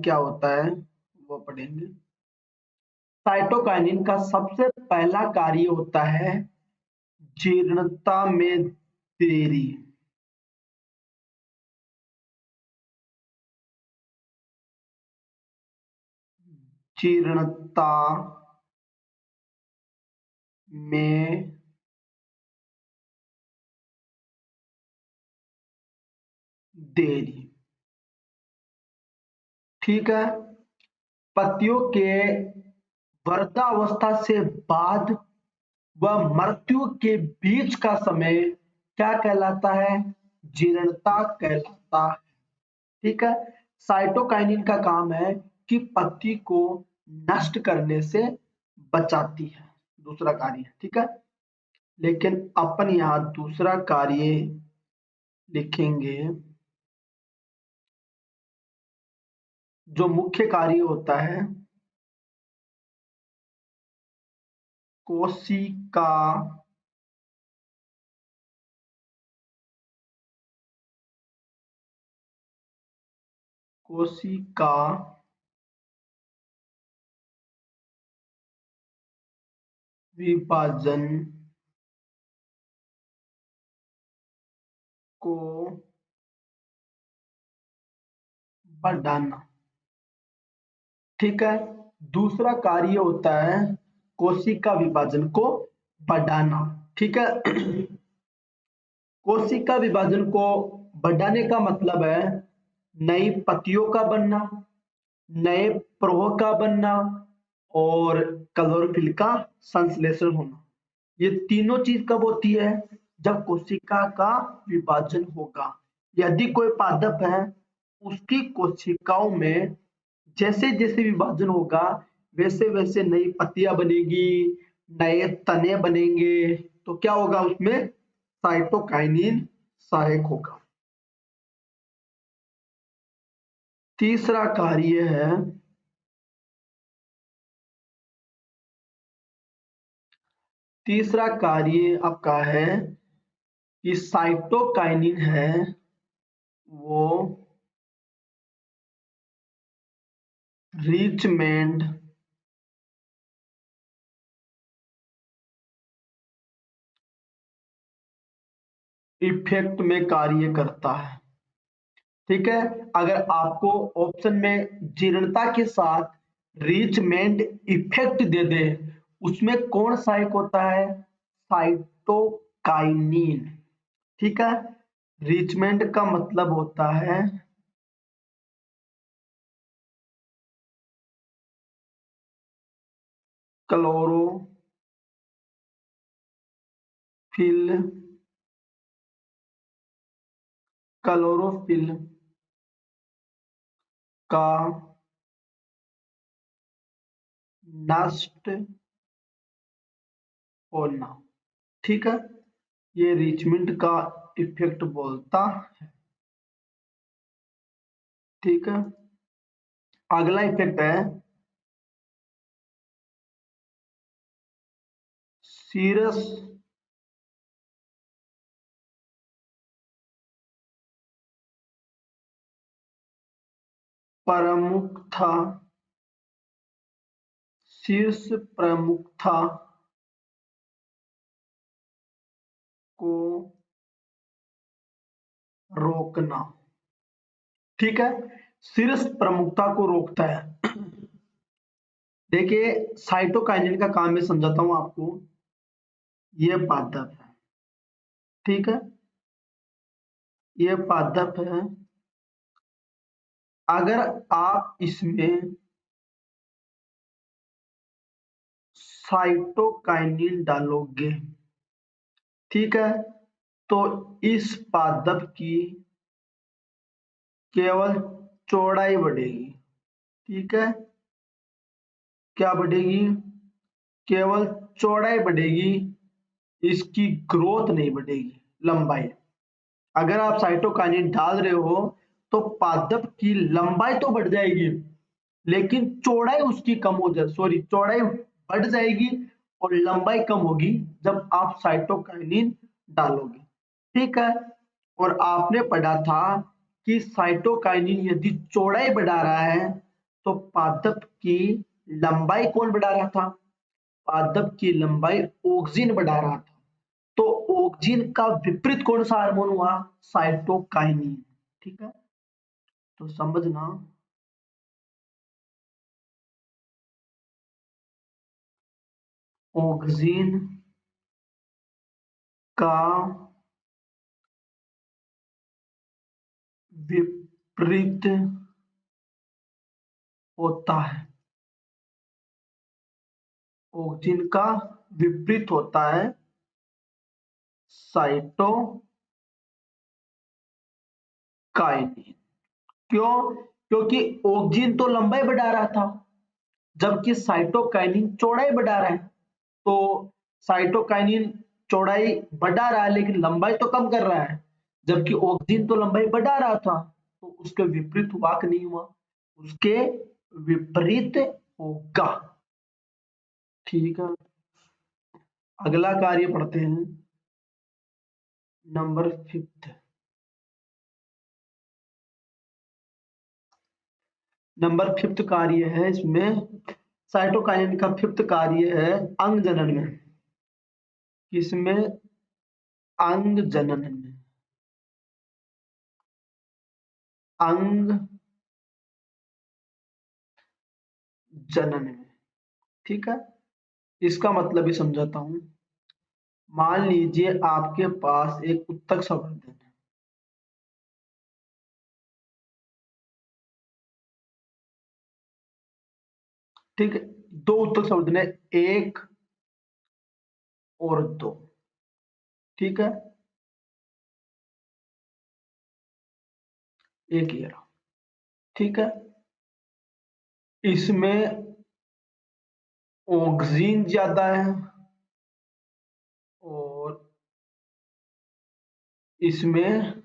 क्या होता है वो पढ़ेंगे। साइटोकाइनिन का सबसे पहला कार्य होता है जीर्णता में देरी। जीर्णता में देरी, ठीक है। पत्तियों के वृद्धावस्था से बाद व मृत्यु के बीच का समय क्या कहलाता है? जीर्णता कहलाता है, ठीक है। साइटोकाइनिन का काम है कि पत्ती को नष्ट करने से बचाती है, दूसरा कार्य, ठीक है। लेकिन अपन यहाँ दूसरा कार्य लिखेंगे। जो मुख्य कार्य होता है कोशिका कोशिका विभाजन को बढ़ाना, ठीक है। दूसरा कार्य होता है कोशिका विभाजन को बढ़ाना, ठीक है। कोशिका विभाजन को बढ़ाने का मतलब है नई पत्तियों का बनना, नए प्रवाह का बनना और क्लोरोफिल का संश्लेषण होना। ये तीनों चीज कब होती है? जब कोशिका का विभाजन होगा। यदि कोई पादप है उसकी कोशिकाओं में जैसे जैसे विभाजन होगा वैसे वैसे नई पत्तियां बनेगी, नए तने बनेंगे, तो क्या होगा उसमें? साइटोकाइनिन सहायक होगा। तीसरा कार्य है तीसरा कार्य आपका है कि साइटोकाइनिन है वो रिचमेंड इफेक्ट में कार्य करता है, ठीक है। अगर आपको ऑप्शन में जीर्णता के साथ रिचमेंट इफेक्ट दे दे, उसमें कौन सहायक होता है? साइटोकाइनिन, ठीक है। रिचमेंट का मतलब होता है क्लोरोफिल क्लोरोफिल का नष्ट होना, ठीक है। ये रिचमेंट का इफेक्ट बोलता है, ठीक है। अगला इफेक्ट है सीरस प्रमुखता शीर्ष प्रमुखता को रोकना, ठीक है। शीर्ष प्रमुखता को रोकता है। देखिए साइटोकाइनिन का काम मैं समझाता हूं आपको। ये पादप है, ठीक है। ये पादप है। अगर आप इसमें साइटोकाइनिन डालोगे, ठीक है, तो इस पादप की केवल चौड़ाई बढ़ेगी, ठीक है। क्या बढ़ेगी? केवल चौड़ाई बढ़ेगी, इसकी ग्रोथ नहीं बढ़ेगी, लंबाई। अगर आप साइटोकाइनिन डाल रहे हो तो पादप की लंबाई तो बढ़ जाएगी लेकिन चौड़ाई उसकी कम हो जाए, सॉरी, चौड़ाई बढ़ जाएगी और लंबाई कम होगी जब आप साइटोकाइनिन डालोगे, ठीक है। और आपने पढ़ा था कि साइटोकाइनिन यदि चौड़ाई बढ़ा रहा है तो पादप की लंबाई कौन बढ़ा रहा था? पादप की लंबाई ऑक्सिन बढ़ा रहा था। तो ऑक्सिन का विपरीत कौन सा हार्मोन हुआ? साइटोकाइनिन। ठीक है, तो समझना ऑक्सिन का विपरीत होता है। ऑक्सिन का विपरीत होता है साइटोकाइनिन। क्यों? क्योंकि ऑक्सिन तो लंबाई बढ़ा रहा था, जबकि साइटोकाइनिन चौड़ाई बढ़ा रहा है। तो साइटोकाइनिन चौड़ाई बढ़ा रहा है लेकिन लंबाई तो कम कर रहा है, जबकि ऑक्सिन तो लंबाई बढ़ा रहा था। तो उसके विपरीत हुआ कि नहीं हुआ? उसके विपरीत होगा। ठीक है, अगला कार्य पढ़ते हैं, नंबर 5। नंबर 5 कार्य है इसमें, साइटोकाइनिन का 5th कार्य है अंग जनन में। किसमें? अंग जनन में। अंग जनन में। ठीक है, इसका मतलब भी समझाता हूं। मान लीजिए आपके पास एक उत्तक संवर्धन है। ठीक है, दो उत्तक संवर्धन है, 1 और 2। ठीक है, एक ये रहा। ठीक है, इसमें ऑक्सीजन ज्यादा है और इसमें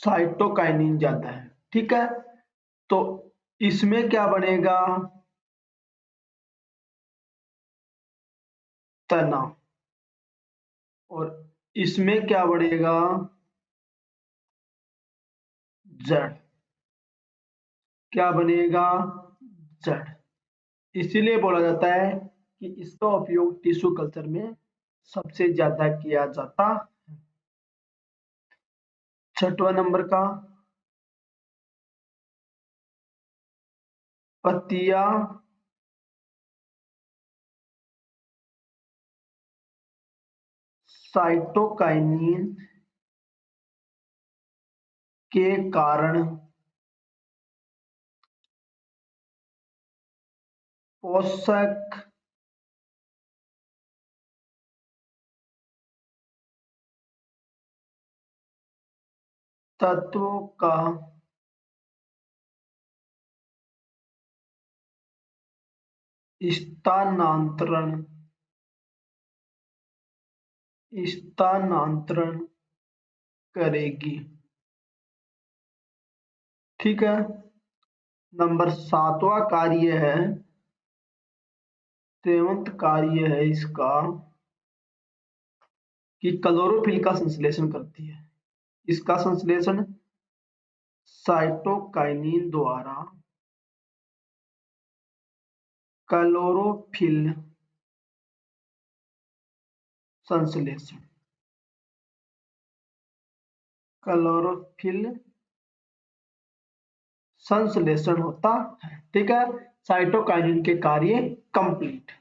साइटोकाइनिन ज्यादा है। ठीक है, तो इसमें क्या बनेगा? तना। और इसमें क्या बढ़ेगा? जड़। क्या बनेगा? जड़। इसीलिए बोला जाता है कि इसका उपयोग टिश्यू कल्चर में सबसे ज्यादा किया जाता है। 6वां नंबर का, पत्तियां साइटोकाइनिन के कारण पोषक तत्वों का स्थानांतरण स्थानांतरण करेगी। ठीक है, नंबर 7वां कार्य है, 7th कार्य है इसका, कि क्लोरोफिल का संश्लेषण करती है। इसका संश्लेषण साइटोकाइनिन द्वारा क्लोरोफिल संश्लेषण क्लोरोफिल संश्लेषण होता है। ठीक है, साइटोकाइनिन के कार्य कंप्लीट।